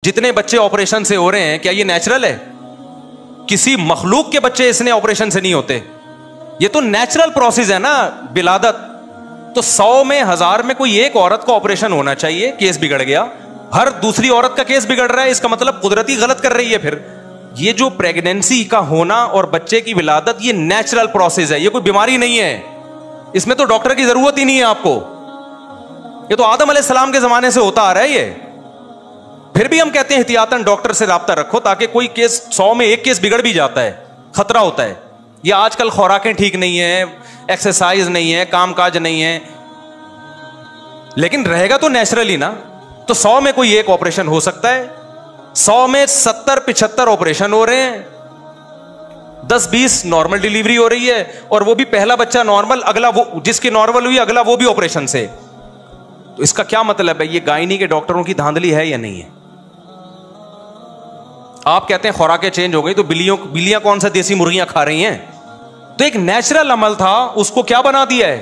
जितने बच्चे ऑपरेशन से हो रहे हैं, क्या ये नेचुरल है? किसी मखलूक के बच्चे इसने ऑपरेशन से नहीं होते। ये तो नेचुरल प्रोसेस है ना विलादत। तो 100 में 1000 में कोई एक औरत का ऑपरेशन होना चाहिए, केस बिगड़ गया। हर दूसरी औरत का केस बिगड़ रहा है, इसका मतलब कुदरती गलत कर रही है। फिर ये जो प्रेगनेंसी का होना और बच्चे की विलादत, ये नेचुरल प्रोसेस है, ये कोई बीमारी नहीं है। इसमें तो डॉक्टर की जरूरत ही नहीं है आपको। ये तो आदम अलैहिस्सलाम के जमाने से होता आ रहा है ये। फिर भी हम कहते हैं एहतियातन डॉक्टर से राब्ता रखो, ताकि कोई केस 100 में एक केस बिगड़ भी जाता है, खतरा होता है। ये आजकल खुराकें ठीक नहीं है, एक्सरसाइज नहीं है, कामकाज नहीं है, लेकिन रहेगा तो नेचुरली ना। तो 100 में कोई एक ऑपरेशन हो सकता है, 100 में 70-75 ऑपरेशन हो रहे हैं, 10-20 नॉर्मल डिलीवरी हो रही है, और वो भी पहला बच्चा नॉर्मल, अगला वो जिसकी नॉर्मल हुई अगला वो भी ऑपरेशन से। तो इसका क्या मतलब है? ये गायनी के डॉक्टरों की धांधली है या नहीं है? आप कहते हैं खुराकें चेंज हो गई, तो बिल्लियां कौन सा देसी मुर्गियां खा रही हैं? तो एक नेचुरल अमल था, उसको क्या बना दिया है?